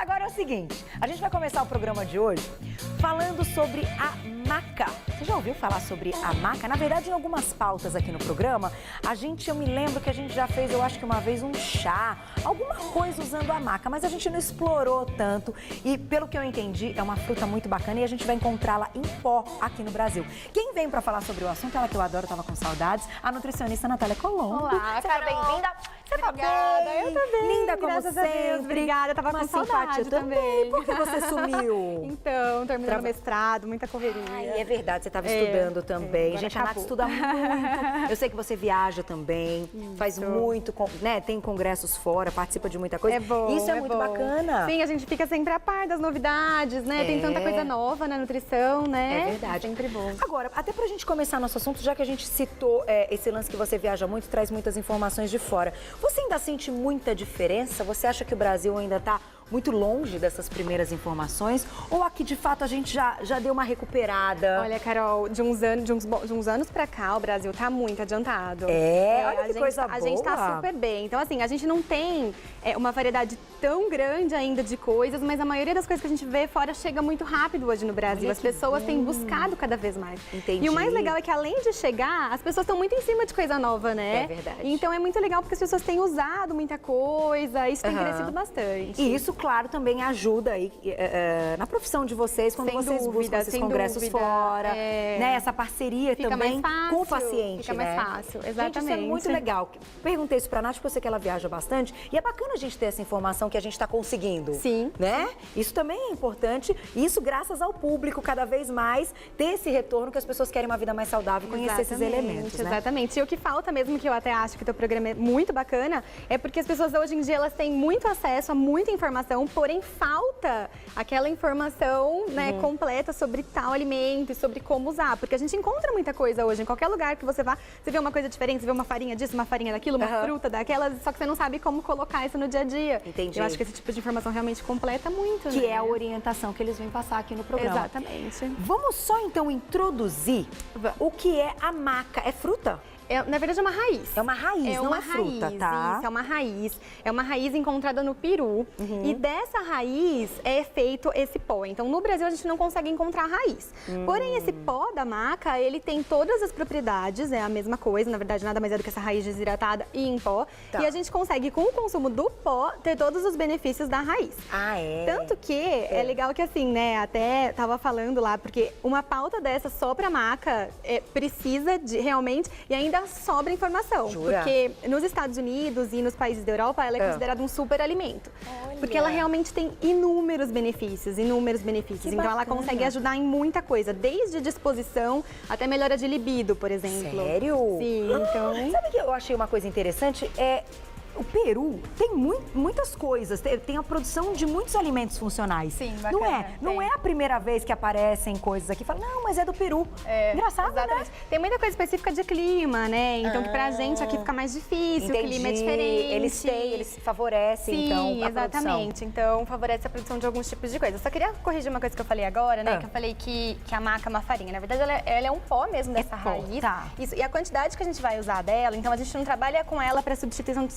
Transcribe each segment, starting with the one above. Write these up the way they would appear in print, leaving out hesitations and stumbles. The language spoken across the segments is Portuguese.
Agora é o seguinte, a gente vai começar o programa de hoje falando sobre a maca. Você já ouviu falar sobre a maca? Na verdade, em algumas pautas aqui no programa, eu me lembro que a gente já fez, eu acho que uma vez, um chá, alguma coisa usando a maca, mas a gente não explorou tanto e, pelo que eu entendi, é uma fruta muito bacana e a gente vai encontrá-la em pó aqui no Brasil. Quem vem para falar sobre o assunto, ela que eu adoro, tava com saudades, a nutricionista Natália Colombo. Olá, seja bem-vinda. Você tá bem? Eu tô bem. Linda como graças sempre. A Deus, obrigada, eu tava Uma com saudade também. Por que você sumiu? Então, terminando o mestrado, muita correria. Ai, é verdade, você estava estudando também. Gente, a Nath estuda muito. Eu sei que você viaja também, faz muito, né? Tem congressos fora, participa de muita coisa. É bom. Isso é muito bacana. Sim, a gente fica sempre a par das novidades, né? Tem tanta coisa nova na nutrição, né? É verdade. Sempre bom. Agora, até pra gente começar nosso assunto, já que a gente citou esse lance que você viaja muito, traz muitas informações de fora. Você ainda sente muita diferença? Você acha que o Brasil ainda está muito longe dessas primeiras informações? Ou aqui, de fato, a gente já deu uma recuperada? Olha, Carol, de uns anos pra cá, o Brasil tá muito adiantado. Olha que coisa boa. A gente tá super bem. Então, assim, a gente não tem uma variedade tão grande ainda de coisas, mas a maioria das coisas que a gente vê fora chega muito rápido hoje no Brasil. As pessoas têm buscado cada vez mais. Entendi. E o mais legal é que, além de chegar, as pessoas estão muito em cima de coisa nova, né? É verdade. Então, é muito legal porque as pessoas têm usado muita coisa, isso tem crescido bastante. E isso, claro, também ajuda aí na profissão de vocês, quando vocês buscam esses congressos fora, né? Essa parceria fica também mais fácil, com o paciente, fica mais fácil, exatamente. Gente, isso é muito legal. Perguntei isso pra Nath, porque eu sei que ela viaja bastante, e é bacana a gente ter essa informação que a gente está conseguindo. Sim. Né? Isso também é importante, e isso graças ao público, cada vez mais, ter esse retorno que as pessoas querem uma vida mais saudável, conhecer esses elementos, né? Exatamente. E o que falta mesmo, que eu até acho que o teu programa é muito bacana, é porque as pessoas hoje em dia, elas têm muito acesso a muita informação, porém falta aquela informação, né, completa sobre tal alimento e sobre como usar, porque a gente encontra muita coisa hoje, em qualquer lugar que você vá, você vê uma coisa diferente, você vê uma farinha disso, uma farinha daquilo, uma fruta daquela, só que você não sabe como colocar isso no dia a dia. Entendi. Eu acho que esse tipo de informação realmente completa muito, Que né? é a orientação que eles vêm passar aqui no programa. Exatamente. Vamos só então introduzir o que é a maca. É fruta? Na verdade, é uma raiz. É uma raiz, não é fruta, tá? Isso, é uma raiz. É uma raiz encontrada no Peru. E dessa raiz é feito esse pó. Então, no Brasil, a gente não consegue encontrar a raiz. Porém, esse pó da maca, ele tem todas as propriedades, é a mesma coisa. Na verdade, nada mais é do que essa raiz desidratada e em pó. Tá. E a gente consegue, com o consumo do pó, ter todos os benefícios da raiz. Ah, é? Tanto que é legal que, assim, né, até tava falando lá, porque uma pauta dessa só pra maca precisa de realmente, e ainda sobra informação. Jura? Porque nos Estados Unidos e nos países da Europa, ela é considerada um super alimento. Olha. Porque ela realmente tem inúmeros benefícios, inúmeros benefícios. Que então ela bacana. consegue ajudar em muita coisa, desde disposição até melhora de libido, por exemplo. Sério? Sim, então... Sabe que eu achei uma coisa interessante? O Peru tem muitas coisas, tem a produção de muitos alimentos funcionais. Sim, Não bacana, não é a primeira vez que aparecem coisas aqui. Fala, não, mas é do Peru. Engraçado, exatamente. né? Tem muita coisa específica de clima, né? Então, que pra gente aqui fica mais difícil, Entendi. o clima é diferente. Eles favorecem, Sim, então, a exatamente. produção. Então, favorece a produção de alguns tipos de coisas. Só queria corrigir uma coisa que eu falei agora, né? Que eu falei que a maca é uma farinha. Na verdade, ela é um pó mesmo dessa pó, raiz. tá. Isso. E a quantidade que a gente vai usar dela, então a gente não trabalha com ela para substituição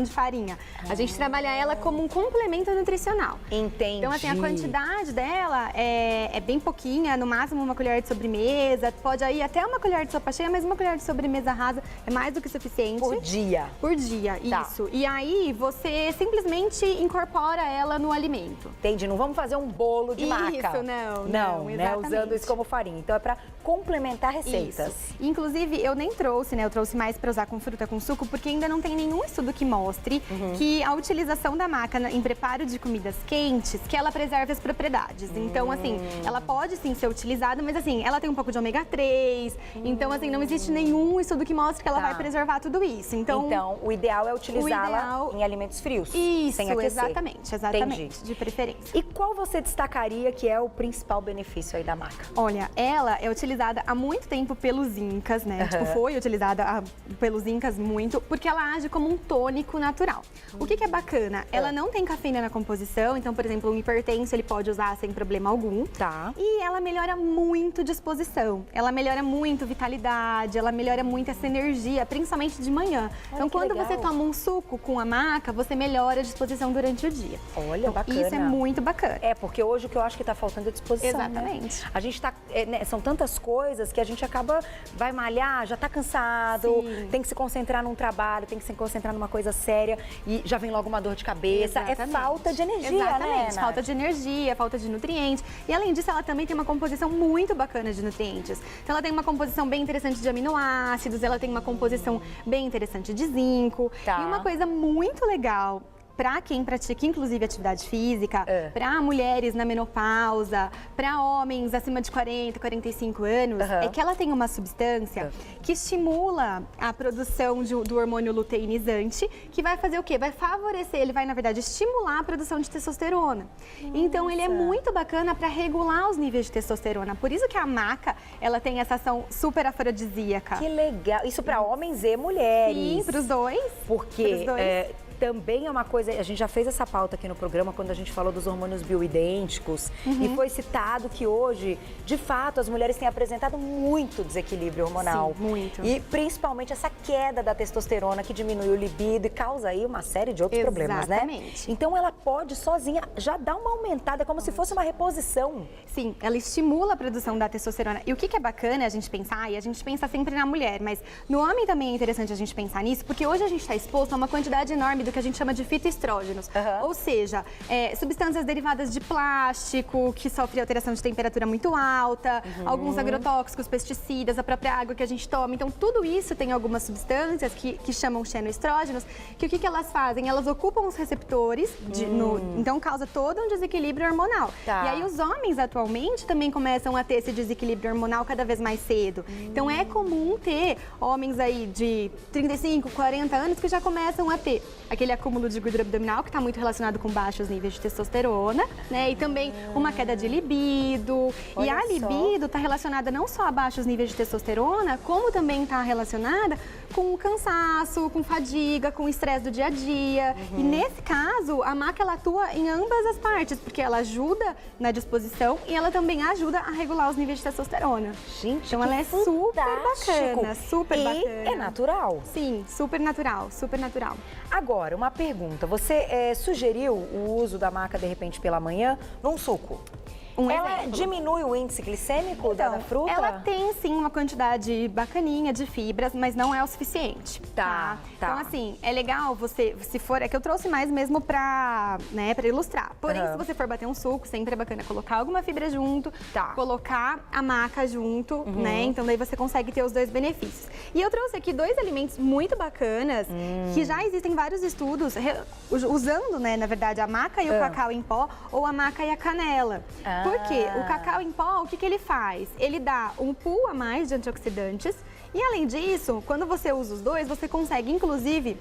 de farinha. A gente trabalha ela como um complemento nutricional. Entendi. Então, assim, a quantidade dela é bem pouquinha, no máximo uma colher de sobremesa, pode ir até uma colher de sopa cheia, mas uma colher de sobremesa rasa é mais do que suficiente. Por dia. Por dia, Tá. isso. E aí, você simplesmente incorpora ela no alimento. Entendi, não vamos fazer um bolo de maca. Isso, não, né? exatamente. Usando isso como farinha. Então é para complementar receitas. Isso. Inclusive, eu nem trouxe, né? Eu trouxe mais para usar com fruta com suco, porque ainda não tem nenhum estudo que mostre que a utilização da maca em preparo de comidas quentes, que ela preserve as propriedades. Então, assim, ela pode sim ser utilizada, mas assim, ela tem um pouco de ômega 3, então assim, não existe nenhum estudo que mostre que ela vai preservar tudo isso. Então, o ideal é utilizá-la em alimentos frios, isso, sem aquecer. exatamente, Entendi. de preferência. E qual você destacaria que é o principal benefício aí da maca? Olha, ela é utilizada há muito tempo pelos incas, né? Tipo, foi utilizada pelos incas muito, porque ela age como como um tônico natural. O que é bacana? Ela não tem cafeína na composição, então, por exemplo, um hipertenso ele pode usar sem problema algum. Tá. E ela melhora muito disposição, ela melhora muito vitalidade, ela melhora muito essa energia, principalmente de manhã. Então, quando legal. você toma um suco com a maca, você melhora a disposição durante o dia. Olha, então, bacana. isso é muito bacana. É, porque hoje o que eu acho que tá faltando é disposição, Exatamente. né? A gente tá, são tantas coisas que a gente acaba, vai malhar, já tá cansado, Sim. tem que se concentrar num trabalho, tem que se concentrar numa coisa séria e já vem logo uma dor de cabeça. Exatamente. É falta de energia, Exatamente, né, falta Nath? de energia, falta de nutrientes. E além disso, ela também tem uma composição muito bacana de nutrientes. Então ela tem uma composição bem interessante de aminoácidos, ela tem uma composição bem interessante de zinco. Tá. E uma coisa muito legal para quem pratica, inclusive, atividade física, para mulheres na menopausa, para homens acima de 40, 45 anos, é que ela tem uma substância que estimula a produção do hormônio luteinizante, que vai fazer o quê? Vai favorecer, ele vai, na verdade, estimular a produção de testosterona. Então, ele é muito bacana para regular os níveis de testosterona. Por isso que a maca, ela tem essa ação super afrodisíaca. Que legal. Isso para homens e mulheres. Sim, para os dois. Porque pros dois. também é uma coisa, a gente já fez essa pauta aqui no programa quando a gente falou dos hormônios bioidênticos e foi citado que hoje, de fato, as mulheres têm apresentado muito desequilíbrio hormonal. Sim, muito. E principalmente essa queda da testosterona que diminui o libido e causa aí uma série de outros problemas, né? Exatamente. Então ela pode sozinha já dar uma aumentada, como se fosse uma reposição. Sim, ela estimula a produção da testosterona. E o que é bacana a gente pensar, e a gente pensa sempre na mulher, mas no homem também é interessante a gente pensar nisso, porque hoje a gente está exposto a uma quantidade enorme do que a gente chama de fitoestrógenos. Ou seja, substâncias derivadas de plástico, que sofrem alteração de temperatura muito alta, alguns agrotóxicos, pesticidas, a própria água que a gente toma. Então, tudo isso tem algumas substâncias que chamam xenoestrógenos, que o que elas fazem? Elas ocupam os receptores, então causa todo um desequilíbrio hormonal. Tá. E aí os homens atualmente também começam a ter esse desequilíbrio hormonal cada vez mais cedo. Então é comum ter homens aí de 35, 40 anos que já começam a ter aquele acúmulo de gordura abdominal que está muito relacionado com baixos níveis de testosterona, né? E também uma queda de libido. Olha e a só. libido está relacionada não só a baixos níveis de testosterona, como também está relacionada com cansaço, com fadiga, com estresse do dia a dia. E nesse caso, a maca ela atua em ambas as partes, porque ela ajuda na disposição e ela também ajuda a regular os níveis de testosterona. Gente, então ela é super bacana, super bacana. E é natural. Sim, super natural, super natural. Agora, uma pergunta. Você sugeriu o uso da maca, de repente, pela manhã, num suco? Ela exemplo. diminui o índice glicêmico da fruta? Ela tem sim uma quantidade bacaninha de fibras, mas não é o suficiente. Tá. Então, assim, é legal você, se for, é que eu trouxe mais mesmo pra ilustrar. Porém, se você for bater um suco, sempre é bacana colocar alguma fibra junto, colocar a maca junto, né? Então, daí você consegue ter os dois benefícios. E eu trouxe aqui dois alimentos muito bacanas, que já existem vários estudos usando, né, na verdade, a maca e o cacau em pó, ou a maca e a canela. Porque o cacau em pó, o que ele faz? Ele dá um pool a mais de antioxidantes e, além disso, quando você usa os dois, você consegue, inclusive,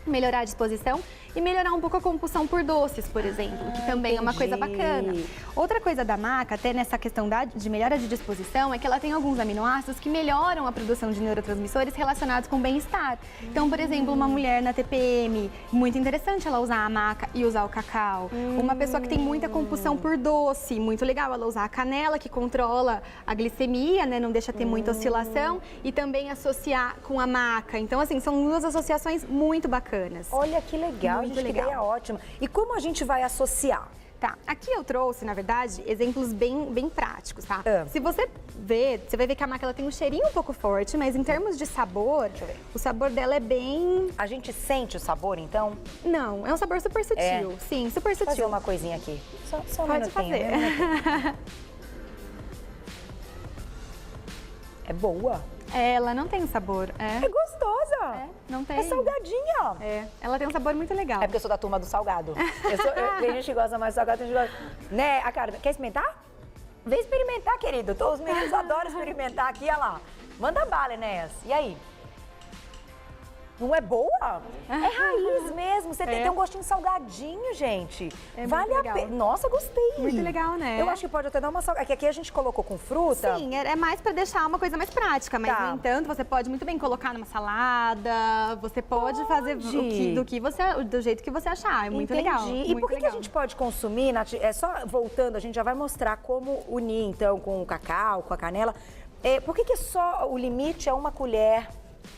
melhorar a disposição e melhorar um pouco a compulsão por doces, por exemplo, que também é uma coisa bacana. Outra coisa da maca, até nessa questão de melhora de disposição, é que ela tem alguns aminoácidos que melhoram a produção de neurotransmissores relacionados com bem-estar. Então, por exemplo, uma mulher na TPM, muito interessante ela usar a maca e usar o cacau. Uma pessoa que tem muita compulsão por doce, muito legal ela usar a canela, que controla a glicemia, né, não deixa ter muita oscilação, e também associar com a maca. Então, assim, são duas associações muito bacanas. Olha que legal, Muito gente, legal. que ideia ótima. E como a gente vai associar? Tá, aqui eu trouxe, na verdade, exemplos bem práticos, tá? Ah. Se você ver, você vai ver que a maca ela tem um cheirinho um pouco forte, mas em termos de sabor, Deixa eu ver. o sabor dela é bem... A gente sente o sabor, então? Não, é um sabor super sutil. Sim, super Vou fazer sutil. uma coisinha aqui. Só um Pode minutinho. fazer. Um minutinho. É boa. Ela não tem sabor, É gostosa. não tem. É salgadinha. Ela tem um sabor muito legal. É porque eu sou da turma do salgado. Tem gente que gosta mais do salgado, tem gente que gosta... Né, a cara, quer experimentar? Vem experimentar, querido. Os meninos adoram experimentar aqui, olha lá. Manda bala, Enéas. E aí? Não é boa? É raiz mesmo. Você tem um gostinho salgadinho, gente. É vale muito a legal. pena. Nossa, gostei. Muito legal, né? Eu acho que pode até dar uma salgada. Aqui a gente colocou com fruta. Sim, é mais pra deixar uma coisa mais prática, mas Tá. no entanto, você pode muito bem colocar numa salada, você pode fazer do jeito que você achar, é muito legal. E muito por que a legal. gente pode consumir, Nath? É só voltando, a gente já vai mostrar como unir, então, com o cacau, com a canela. Por que só o limite é uma colher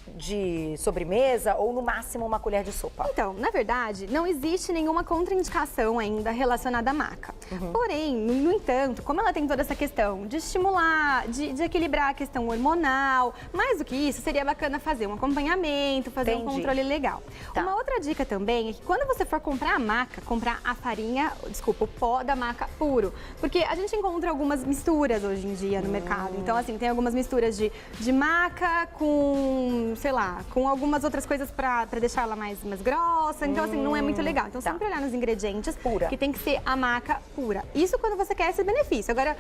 de sobremesa ou no máximo uma colher de sopa? Então, na verdade, não existe nenhuma contraindicação ainda relacionada à maca. Porém, no entanto, como ela tem toda essa questão de estimular, de equilibrar a questão hormonal, mais do que isso, seria bacana fazer um acompanhamento, fazer um controle legal. Tá. Uma outra dica também é que quando você for comprar a maca, comprar a farinha, desculpa, o pó da maca puro. Porque a gente encontra algumas misturas hoje em dia no mercado. Então, assim, tem algumas misturas de maca com, sei lá, com algumas outras coisas pra deixar ela mais grossa. Então, assim, não é muito legal. Então, sempre olhar nos ingredientes Pura. que tem que ser a maca pura. Isso quando você quer esse benefício. Agora,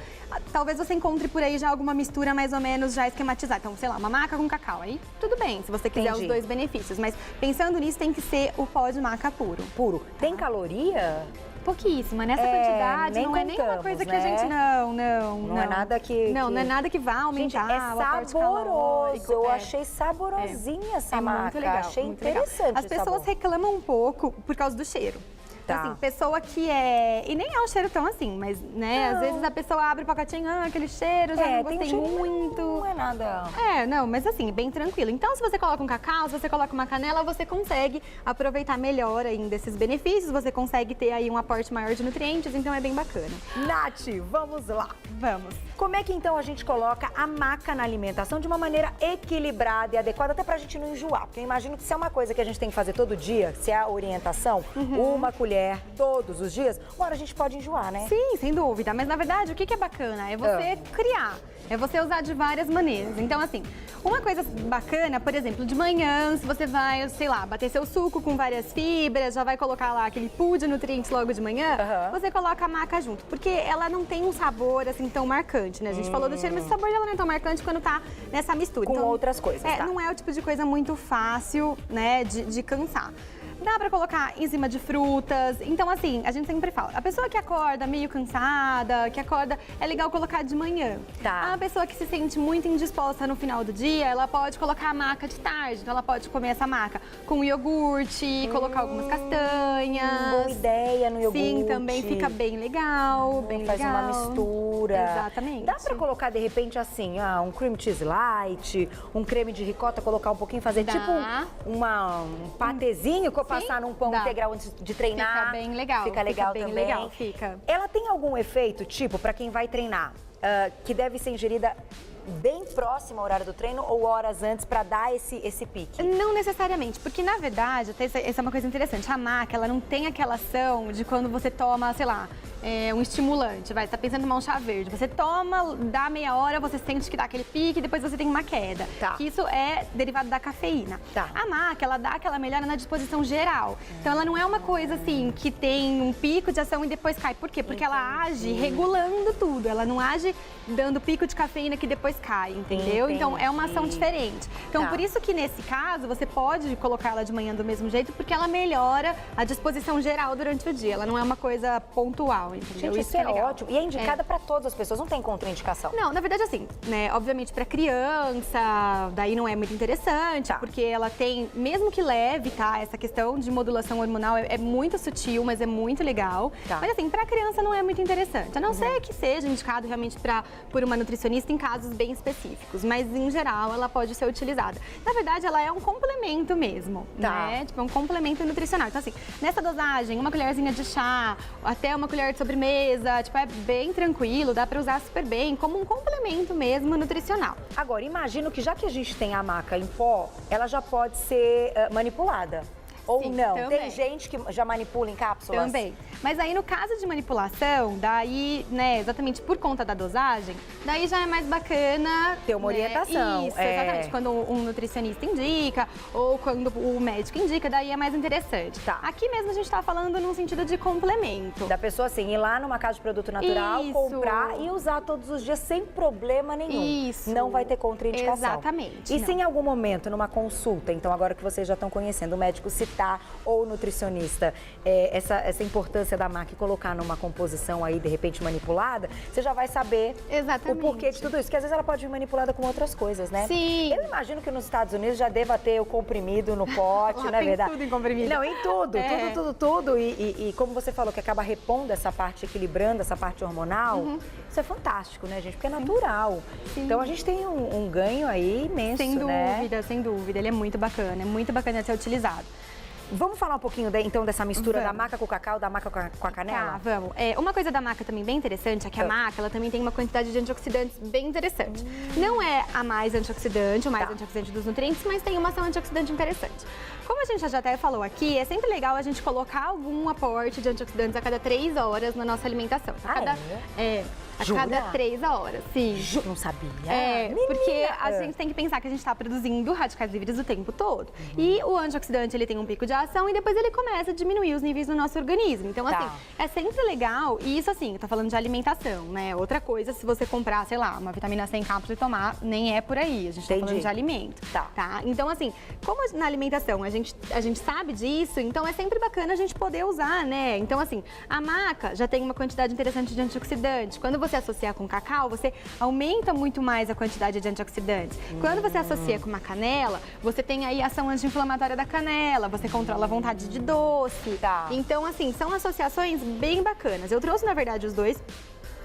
talvez você encontre por aí já alguma mistura mais ou menos já esquematizada. Então, sei lá, uma maca com cacau. Aí, tudo bem, se você quiser os dois benefícios. Mas pensando nisso, tem que ser o pó de maca puro. Puro. Tem caloria? Pouquíssima, nessa quantidade, nem não é nem uma contamos, coisa que né? a gente Não é nada que... Não é nada que vá Gente, aumentar o é aporte saboroso. calórico. Eu achei saborosinha essa maca. Muito legal. Achei muito interessante legal. As o pessoas sabor. reclamam um pouco por causa do cheiro. Tá. Então, assim, pessoa que é... E nem é um cheiro tão assim, mas, né, às vezes a pessoa abre o pacotinho, aquele cheiro, já não tem gostei cheiro, muito. Não é nada... Não, mas assim, bem tranquilo. Então, se você coloca um cacau, se você coloca uma canela, você consegue aproveitar melhor ainda esses benefícios, você consegue ter aí um aporte maior de nutrientes, então é bem bacana. Nath, vamos lá. Vamos. Como é que então a gente coloca a maca na alimentação de uma maneira equilibrada e adequada, até pra gente não enjoar? Porque eu imagino que se é uma coisa que a gente tem que fazer todo dia, se é a orientação, uma colher todos os dias, uma hora a gente pode enjoar, né? Sim, sem dúvida. Mas na verdade, o que é bacana? É você criar. É você usar de várias maneiras. Então, assim, uma coisa bacana, por exemplo, de manhã, se você vai, sei lá, bater seu suco com várias fibras, já vai colocar lá aquele pool de nutrientes logo de manhã, você coloca a maca junto. Porque ela não tem um sabor, assim, tão marcante, né? A gente falou do cheiro, mas o sabor dela não é tão marcante quando tá nessa mistura. Com então, outras coisas, tá? Não é o tipo de coisa muito fácil, né, de cansar. Dá pra colocar em cima de frutas. Então, assim, a gente sempre fala, a pessoa que acorda meio cansada, que acorda, é legal colocar de manhã. Tá. A pessoa que se sente muito indisposta no final do dia, ela pode colocar a maca de tarde. Então, ela pode comer essa maca com iogurte, colocar algumas castanhas. Boa ideia no iogurte. Sim, também fica bem legal, bem Faz legal. uma mistura. Exatamente. Dá pra colocar, de repente, assim, um cream cheese light, um creme de ricota, colocar um pouquinho, fazer Dá. tipo um patezinho que eu passar num pão dá. integral antes de treinar. Fica bem legal. Fica legal bem também. legal, fica. Ela tem algum efeito, tipo, pra quem vai treinar, que deve ser ingerida bem próximo ao horário do treino ou horas antes pra dar esse pique? Não necessariamente, porque na verdade, até essa é uma coisa interessante, a maca, ela não tem aquela ação de quando você toma, sei lá, um estimulante, você tá pensando em tomar um chá verde, você toma, dá meia hora, você sente que dá aquele pique, depois você tem uma queda. Tá. Que isso é derivado da cafeína. Tá. A maca, ela dá aquela melhora na disposição geral. Então ela não é uma coisa assim, que tem um pico de ação e depois cai. Por quê? Porque ela age regulando tudo, ela não age dando pico de cafeína que depois cai, entendeu? Então é uma ação diferente. Então Tá. por isso que nesse caso você pode colocar ela de manhã do mesmo jeito, porque ela melhora a disposição geral durante o dia. Ela não é uma coisa pontual, entendeu? Gente, isso é legal. ótimo. E é indicada pra todas as pessoas, não tem contraindicação. Não, na verdade assim, né, obviamente pra criança, daí não é muito interessante, Tá. porque ela tem, mesmo que leve, tá, essa questão de modulação hormonal é muito sutil, mas é muito legal. Tá. Mas assim, pra criança não é muito interessante, a não ser que seja indicado realmente por uma nutricionista em casos bem específicos, mas em geral ela pode ser utilizada. Na verdade, ela é um complemento mesmo, Tá. né? Tipo, é um complemento nutricional. Então assim, nessa dosagem, uma colherzinha de chá, até uma colher de sobremesa, tipo, é bem tranquilo, dá pra usar super bem, como um complemento mesmo nutricional. Agora, imagino que já que a gente tem a maca em pó, ela já pode ser manipulada. Ou Sim, não? também. Tem gente que já manipula em cápsulas? Também. Mas aí no caso de manipulação, daí, né, exatamente por conta da dosagem, daí já é mais bacana ter uma orientação. Isso, exatamente. Quando um nutricionista indica ou quando o médico indica, daí é mais interessante. Tá. Aqui mesmo a gente tá falando num sentido de complemento. Da pessoa, assim, ir lá numa casa de produto natural, Isso. comprar e usar todos os dias sem problema nenhum. Isso. Não vai ter contraindicação. Exatamente. E não. se em algum momento, numa consulta, então agora que vocês já estão conhecendo, o médico citar ou o nutricionista essa importância da maca e colocar numa composição aí, de repente, manipulada, você já vai saber Exatamente. o porquê de tudo isso. Porque às vezes ela pode vir manipulada com outras coisas, né? Sim. Eu imagino que nos Estados Unidos já deva ter o comprimido no pote, Lá não é tem verdade? tudo em comprimido. Não, em tudo, É. tudo. E como você falou, que acaba repondo essa parte, equilibrando essa parte hormonal, isso é fantástico, né, gente? Porque é natural. Sim. Então a gente tem um ganho aí imenso, Sem né? dúvida, sem dúvida. Ele é muito bacana de ser utilizado. Vamos falar um pouquinho, então, dessa mistura da Vamos. maca com o cacau, da maca com a canela? Tá, vamos. Uma coisa da maca também bem interessante é que a maca, ela também tem uma quantidade de antioxidantes bem interessante. Não é a mais antioxidante, o mais Tá. antioxidante dos nutrientes, mas tem uma ação antioxidante interessante. Como a gente já até falou aqui, é sempre legal a gente colocar algum aporte de antioxidantes a cada 3 horas na nossa alimentação. A Jura? cada 3 horas, sim. Não sabia. Porque a Menina! gente tem que pensar que a gente está produzindo radicais livres o tempo todo. E o antioxidante, ele tem um pico de ação e depois ele começa a diminuir os níveis no nosso organismo. Então, Tá. assim, é sempre legal, e isso assim, eu tô falando de alimentação, né? Outra coisa, se você comprar, sei lá, uma vitamina C em cápsula e tomar, nem é por aí. A gente tá Entendi. falando de alimento. Tá. Então, assim, como na alimentação a gente sabe disso, então é sempre bacana a gente poder usar, né? Então, assim, a maca já tem uma quantidade interessante de antioxidante. Quando você associar com cacau, você aumenta muito mais a quantidade de antioxidantes. Quando você associa com uma canela, você tem aí a ação anti-inflamatória da canela, você controla a vontade de doce. Tá. Então, assim, são associações bem bacanas. Eu trouxe, na verdade, os dois,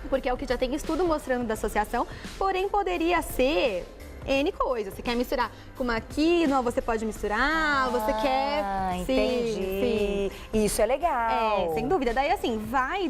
porque é o que já tem estudo mostrando da associação, porém poderia ser N coisas. Você quer misturar com uma quinoa, você pode misturar, você quer... Entendi. Isso é legal. Sem dúvida. Daí, assim, vai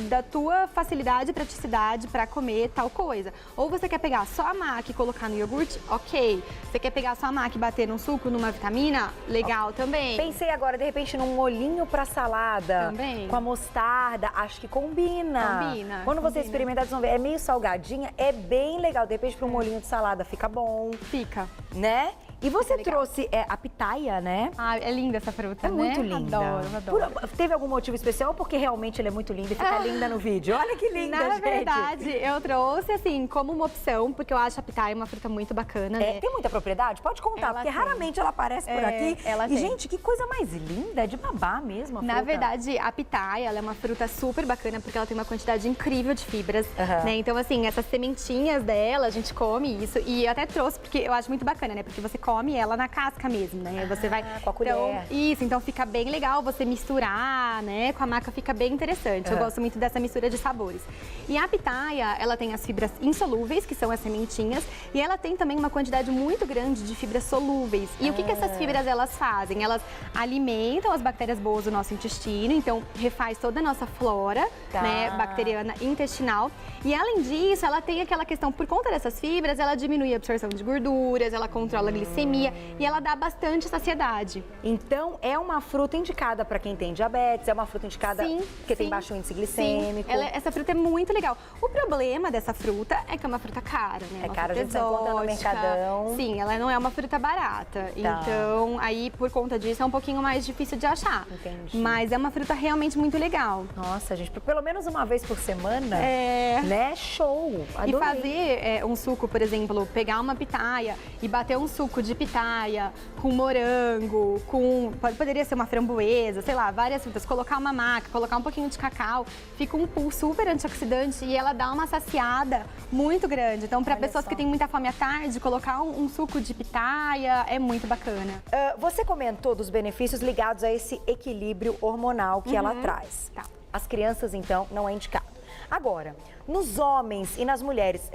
da tua facilidade e praticidade pra comer tal coisa. Ou você quer pegar só a maca e colocar no iogurte? Ok. Você quer pegar só a maca e bater num suco, numa vitamina? Legal também. Pensei agora, de repente, num molhinho pra salada. Também. Com a mostarda. Acho que combina. Combina, Quando você combina. experimentar, vocês vão ver. É meio salgadinha, é bem legal. De repente, pra um molhinho de salada fica bom, Fica. né? E você legal. trouxe a pitaia, né? Ah, é linda essa fruta, É né? muito linda. Adoro. Teve algum motivo especial ou porque realmente ela é muito linda e fica linda no vídeo? Olha que linda, Na gente. verdade, eu trouxe, assim, como uma opção, porque eu acho a pitaia uma fruta muito bacana, né? Tem muita propriedade? Pode contar, Ela porque tem. raramente ela aparece por aqui. ela E, tem. gente, que coisa mais linda, é de babá mesmo a Na fruta. verdade, a pitaia, ela é uma fruta super bacana porque ela tem uma quantidade incrível de fibras, Aham. né? Então, assim, essas sementinhas dela, a gente come isso. E eu até trouxe porque eu acho muito bacana, né? Porque você come ela na casca mesmo, né? Você vai com a colher. Então, isso, então fica bem legal você misturar, né? Com a maca fica bem interessante. Eu Aham. gosto muito dessa mistura de sabores. E a pitaia, ela tem as fibras insolúveis, que são as sementinhas, e ela tem também uma quantidade muito grande de fibras solúveis. E o que essas fibras elas fazem? Elas alimentam as bactérias boas do nosso intestino, então refaz toda a nossa flora, Tá. né, bacteriana intestinal. E além disso, ela tem aquela questão, por conta dessas fibras, ela diminui a absorção de gorduras, ela controla a glicemia e ela dá bastante saciedade. Então, é uma fruta indicada para quem tem diabetes, é uma fruta indicada porque tem baixo índice glicêmico. Sim, essa fruta é muito legal. O problema dessa fruta é que é uma fruta cara, né? É Uma cara, a fruta gente só encontra no exótica. mercadão. Sim, ela não é uma fruta barata. Tá. Então, aí, por conta disso, é um pouquinho mais difícil de achar. Entendi. Mas é uma fruta realmente muito legal. Nossa, gente, pelo menos uma vez por semana, É. né? Show! E Adorei. fazer um suco, por exemplo, pegar uma pitaia e bater um suco de pitaia com morango, poderia ser uma framboesa, sei lá, várias frutas, colocar uma maca, colocar um pouquinho de cacau, fica um pool super antioxidante e ela dá uma saciada muito grande. Então, para Olha pessoas só. que têm muita fome à tarde, colocar um suco de pitaia é muito bacana. Você comentou dos benefícios ligados a esse equilíbrio hormonal que ela traz. Tá. As crianças, então, não é indicado. Agora, nos homens e nas mulheres,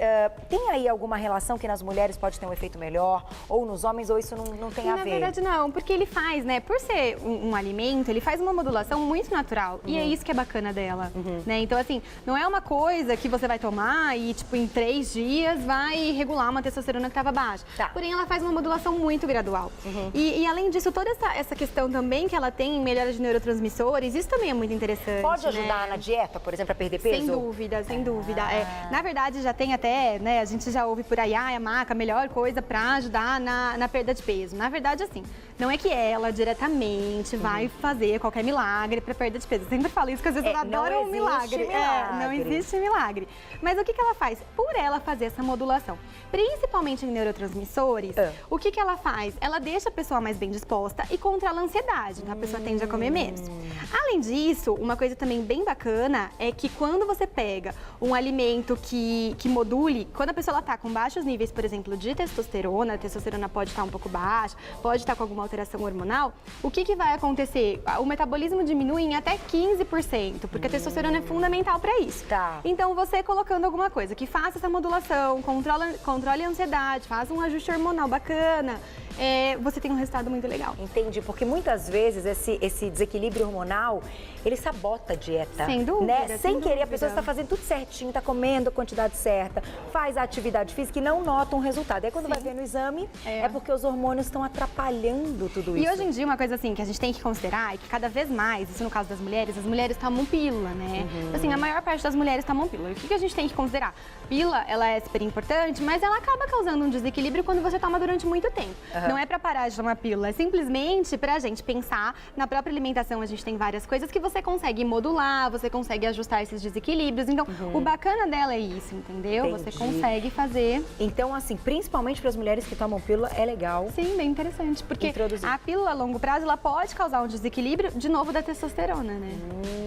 tem aí alguma relação que nas mulheres pode ter um efeito melhor? Ou nos homens, ou isso não tem a ver? Na verdade, não, porque ele faz, né? Por ser um alimento, ele faz uma modulação muito natural. E é isso que é bacana dela, né? Então, assim, não é uma coisa que você vai tomar e, tipo, em 3 dias vai regular uma testosterona que estava baixa. Tá. Porém, ela faz uma modulação muito gradual. E além disso, toda essa questão também que ela tem em melhora de neurotransmissores, isso também é muito interessante. Pode ajudar, né? na dieta, por exemplo, a perder peso? Sem dúvida, sem dúvida. Na verdade, já tem até, né, a gente já ouve por aí, a maca, a melhor coisa para ajudar na perda de peso. Na verdade, assim, não é que ela diretamente vai fazer qualquer milagre para perda de peso. Eu sempre falo isso, que às vezes eu adoro um milagre. Não existe milagre. Mas o que ela faz? Por ela fazer essa modulação, principalmente em neurotransmissores, o que ela faz? Ela deixa a pessoa mais bem disposta e controla a ansiedade, então a pessoa tende a comer menos. Além disso, uma coisa também bem bacana é que quando você pega um alimento que module, quando a pessoa está com baixos níveis, por exemplo, de testosterona, a testosterona pode estar um pouco baixa, pode estar com alguma alteração hormonal, o que vai acontecer? O metabolismo diminui em até 15%, porque a testosterona é fundamental para isso. Tá. Então, você colocando alguma coisa que faça essa modulação, controle a ansiedade, faz um ajuste hormonal bacana, você tem um resultado muito legal. Entendi, porque muitas vezes esse desequilíbrio hormonal, ele sabota a dieta. Sem dúvida. Né? Sem querer, a pessoa está fazendo tudo certinho, está comendo a quantidade certa, faz a atividade física e não nota um resultado. Aí quando vai ver no exame, é porque os hormônios estão atrapalhando tudo isso. E hoje em dia, uma coisa assim que a gente tem que considerar é que cada vez mais, isso no caso das mulheres, as mulheres tomam pílula, né? Assim, a maior parte das mulheres tomam pílula. E o que a gente tem que considerar? Pílula, ela é super importante, mas ela acaba causando um desequilíbrio quando você toma durante muito tempo. Não é para parar de tomar pílula, é simplesmente para a gente pensar na própria alimentação. A gente tem várias coisas que você consegue modular, você consegue ajustar esses desequilíbrios. Então, o bacana dela é isso, entendeu? Entendi. Você consegue fazer. Então, assim, principalmente para as mulheres que tomam pílula, é legal. Sim, bem interessante, porque a pílula a longo prazo, ela pode causar um desequilíbrio, de novo, da testosterona, né?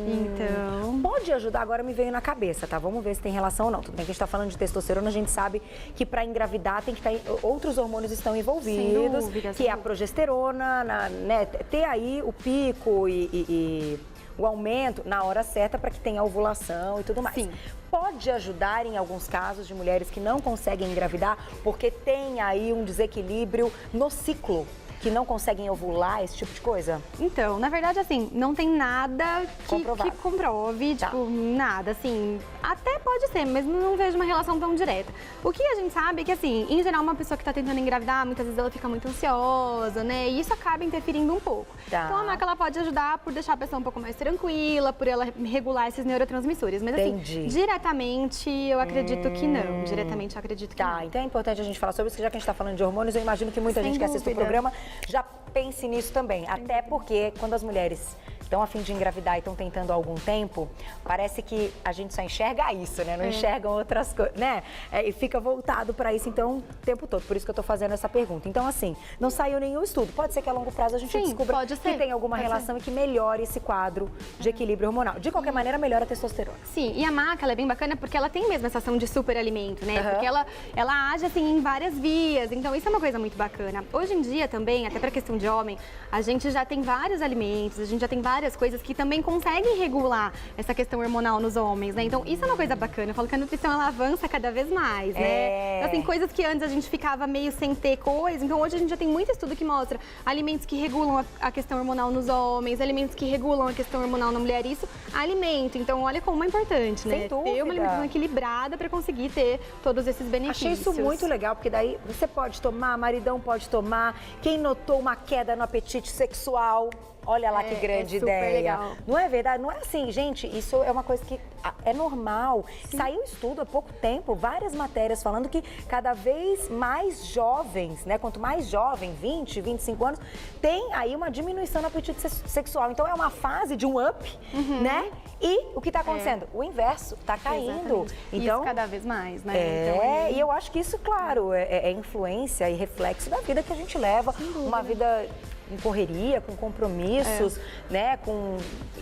Então... Pode ajudar, agora me veio na cabeça, tá? Vamos ver se tem relação ou não. Tudo bem que a gente tá falando de testosterona, a gente sabe que para engravidar tem que estar... Outros hormônios estão envolvidos, que é a progesterona, né? Ter aí o pico e o aumento na hora certa para que tenha ovulação e tudo mais. Sim. Pode ajudar em alguns casos de mulheres que não conseguem engravidar porque tem aí um desequilíbrio no ciclo, que não conseguem ovular, esse tipo de coisa? Então, na verdade, assim, não tem nada que comprove, Tá. tipo, nada, assim, até pode ser, mas não vejo uma relação tão direta. O que a gente sabe é que, assim, em geral, uma pessoa que tá tentando engravidar, muitas vezes ela fica muito ansiosa, né, e isso acaba interferindo um pouco. Tá. Então, a maca, ela pode ajudar por deixar a pessoa um pouco mais tranquila, por ela regular esses neurotransmissores, mas, assim, diretamente, eu acredito que não, diretamente eu acredito que não. Tá, então é importante a gente falar sobre isso, que já que a gente tá falando de hormônios, eu imagino que muita gente que assiste o programa já pense nisso também. Até porque quando as mulheres estão a fim de engravidar e estão tentando há algum tempo, parece que a gente só enxerga isso, né? Não enxergam outras coisas, né? E fica voltado para isso, então, o tempo todo. Por isso que eu tô fazendo essa pergunta. Então, assim, não saiu nenhum estudo. Pode ser que a longo prazo a gente descubra que tem alguma relação e que melhore esse quadro de equilíbrio hormonal. De qualquer maneira, melhora a testosterona. Sim, e a maca, ela é bem bacana porque ela tem mesmo essa ação de superalimento, né? Porque ela age, assim, em várias vias. Então, isso é uma coisa muito bacana. Hoje em dia também, até para questão de homem, a gente já tem vários alimentos, a gente já tem várias coisas que também conseguem regular essa questão hormonal nos homens, né? Então, isso é uma coisa bacana. Eu falo que a nutrição, ela avança cada vez mais, né? Então, assim, coisas que antes a gente ficava meio sem ter coisa. Então, hoje a gente já tem muito estudo que mostra alimentos que regulam a questão hormonal nos homens, alimentos que regulam a questão hormonal na mulher. Isso, alimento. Então, olha como é importante, né? Ter uma alimentação equilibrada para conseguir ter todos esses benefícios. Achei isso muito legal, porque daí você pode tomar, maridão pode tomar. Quem notou uma queda no apetite sexual, olha lá que grande ideia. Legal. Não é verdade? Não é assim, gente, isso é uma coisa que é normal. Sim. Saiu estudo há pouco tempo, várias matérias falando que cada vez mais jovens, né? Quanto mais jovem, 20, 25 anos, tem aí uma diminuição no apetite sexual. Então é uma fase de um up, né? E o que está acontecendo? O inverso, está caindo. Exatamente. Então, isso cada vez mais, né? Então, e eu acho que isso, claro, é influência e reflexo da vida que a gente leva. Uma vida em correria, com compromissos, né?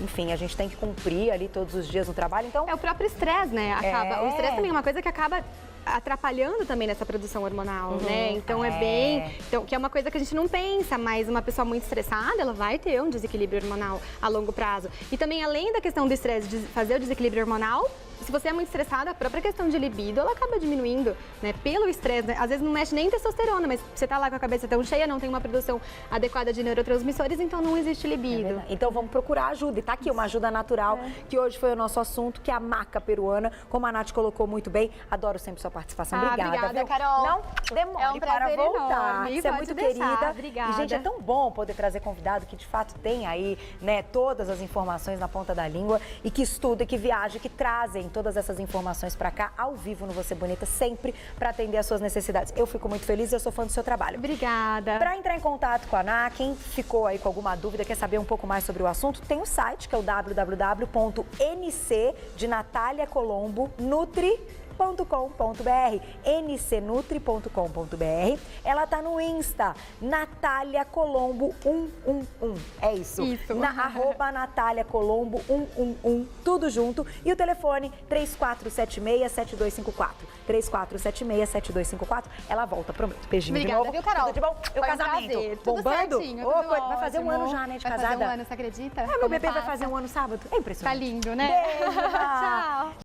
Enfim, a gente tem que cumprir ali todos os dias no trabalho, então... É o próprio estresse, né? O estresse também é uma coisa que acaba atrapalhando também nessa produção hormonal, né? Então então, que é uma coisa que a gente não pensa, mas uma pessoa muito estressada, ela vai ter um desequilíbrio hormonal a longo prazo. E também, além da questão do estresse de fazer o desequilíbrio hormonal, se você é muito estressada, a própria questão de libido, ela acaba diminuindo, né? Pelo estresse, né? Às vezes não mexe nem em testosterona, mas você tá lá com a cabeça tão cheia, não tem uma produção adequada de neurotransmissores, então não existe libido. Então vamos procurar ajuda. E tá aqui uma ajuda natural, que hoje foi o nosso assunto, que é a maca peruana, como a Nath colocou muito bem. Adoro sempre sua participação. Obrigada, viu? Carol. Não demore É um para prazer voltar. enorme. Você é Pode muito deixar. querida. Obrigada. E, gente, é tão bom poder trazer convidado que de fato tem aí, né, todas as informações na ponta da língua e que estuda, que viaja, que trazem todas essas informações para cá ao vivo no Você Bonita, sempre para atender às suas necessidades. Eu fico muito feliz e eu sou fã do seu trabalho. Obrigada. Para entrar em contato com a Ana, quem ficou aí com alguma dúvida, quer saber um pouco mais sobre o assunto, tem o site que é o www.nc de Natália Colombo Nutri.com.br, ncnutri.com.br. Ela tá no Insta, Natália Colombo 111. É isso. Isso. @ Natália Colombo 111, tudo junto. E o telefone 3476-7254. 3476-7254. Ela volta, prometo. Beijinho Obrigada, de novo. viu, Carol? Tudo de bom? E o Foi um casamento? prazer. Tudo Bombando? certinho, Ô, tudo vai fazer um ótimo. ano já, né, de vai casada? Vai fazer um ano, você acredita? Meu Como bebê vai passa? fazer um ano sábado. É impressionante. Tá lindo, né? Beijo, Má. Tchau.